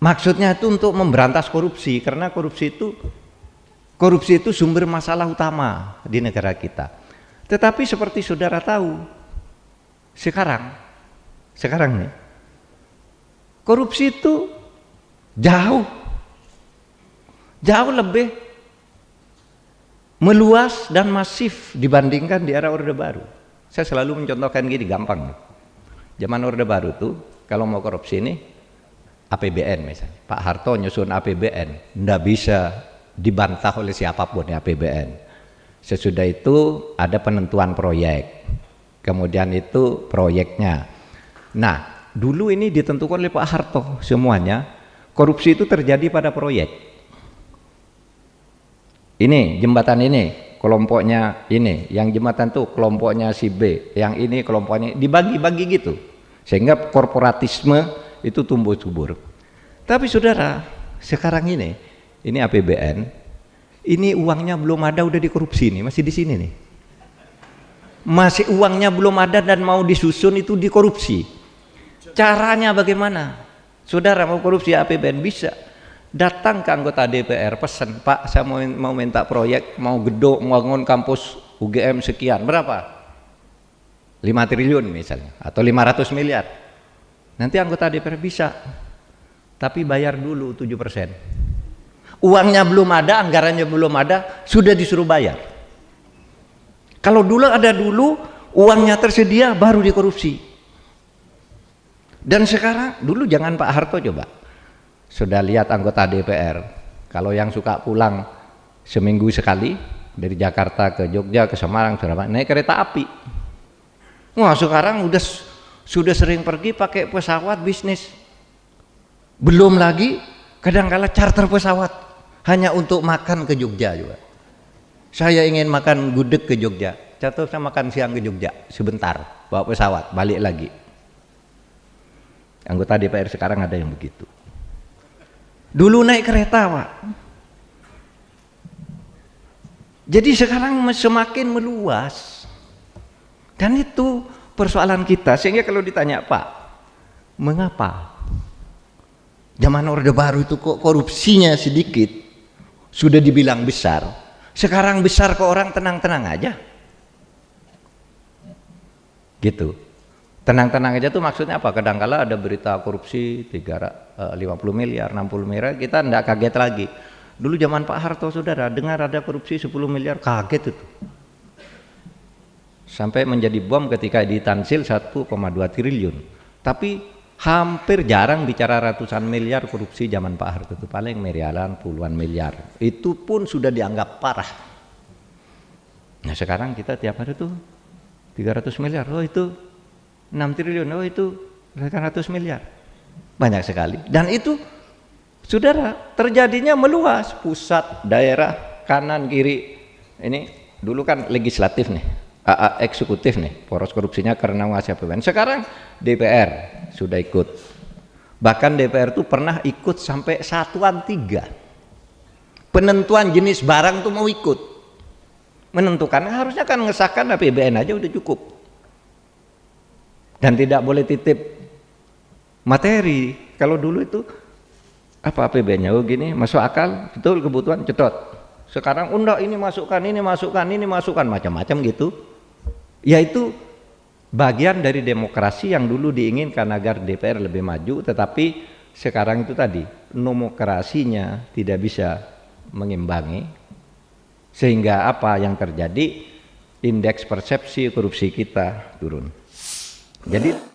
Maksudnya itu untuk memberantas korupsi, karena korupsi itu sumber masalah utama di negara kita. Tetapi seperti saudara tahu, sekarang nih, korupsi itu jauh lebih meluas dan masif dibandingkan di era Orde Baru. Saya selalu mencontohkan gini, gampang. Zaman Orde Baru tuh, kalau mau korupsi ini, APBN misalnya, Pak Harto nyusun APBN, nggak bisa dibantah oleh siapapun ya APBN. Sesudah itu ada penentuan proyek, kemudian itu proyeknya. Nah, dulu ini ditentukan oleh Pak Harto semuanya. Korupsi itu terjadi pada proyek. Ini jembatan ini kelompoknya ini, yang jembatan tuh kelompoknya si B, yang ini kelompoknya, dibagi-bagi gitu, sehingga korporatisme itu tumbuh subur. Tapi saudara, sekarang ini APBN, ini uangnya belum ada udah dikorupsi nih, masih di sini nih. Masih uangnya belum ada dan mau disusun itu dikorupsi. Caranya bagaimana? Saudara mau korupsi APBN bisa. Datang ke anggota DPR, pesan, Pak saya mau minta proyek, mau gedung, mau bangun kampus UGM sekian, berapa? 5 triliun misalnya, atau 500 miliar. Nanti anggota DPR bisa, tapi bayar dulu 7%. Uangnya belum ada, anggarannya belum ada, sudah disuruh bayar. Kalau dulu ada uangnya tersedia, baru dikorupsi. Dan sekarang, dulu jangan Pak Harto coba. Sudah lihat anggota DPR, kalau yang suka pulang seminggu sekali, dari Jakarta ke Jogja, ke Semarang, naik kereta api. Wah sekarang sudah sering pergi pakai pesawat bisnis. Belum lagi kadang-kala charter pesawat hanya untuk makan ke Jogja juga. Saya ingin makan gudeg ke Jogja, contoh saya makan siang ke Jogja sebentar, bawa pesawat balik lagi. Anggota DPR sekarang ada yang begitu. Dulu naik kereta Pak. Jadi sekarang semakin meluas. Dan itu persoalan kita, sehingga kalau ditanya Pak, mengapa zaman Orde Baru itu kok korupsinya sedikit, sudah dibilang besar, sekarang besar ke orang tenang-tenang aja gitu. Tenang-tenang aja tuh maksudnya apa? Kadang-kala ada berita korupsi 50 miliar, 60 miliar, kita enggak kaget lagi. Dulu zaman Pak Harto saudara, dengar ada korupsi 10 miliar, kaget itu. Sampai menjadi bom ketika ditansil 1,2 triliun. Tapi hampir jarang bicara ratusan miliar korupsi zaman Pak Harto, itu paling miliaran, puluhan miliar. Itu pun sudah dianggap parah. Nah sekarang kita tiap hari tuh 300 miliar, oh itu 6 triliun, oh itu 800 miliar. Banyak sekali. Dan itu saudara terjadinya meluas, pusat, daerah, kanan, kiri. Ini dulu kan legislatif nih, eksekutif nih, poros korupsinya karena menguasai APBN. Sekarang DPR sudah ikut, bahkan DPR tuh pernah ikut sampai satuan 3 penentuan jenis barang tuh mau ikut menentukan. Harusnya kan ngesahkan APBN aja udah cukup, dan tidak boleh titip materi. Kalau dulu itu apa APBN-nya, oh gini masuk akal, betul kebutuhan, cetot. Sekarang enggak, ini masukkan, ini masukkan, ini masukkan, macam-macam gitu. Yaitu bagian dari demokrasi yang dulu diinginkan agar DPR lebih maju, tetapi sekarang itu tadi demokrasinya tidak bisa mengimbangi, sehingga apa yang terjadi, indeks persepsi korupsi kita turun. Jadi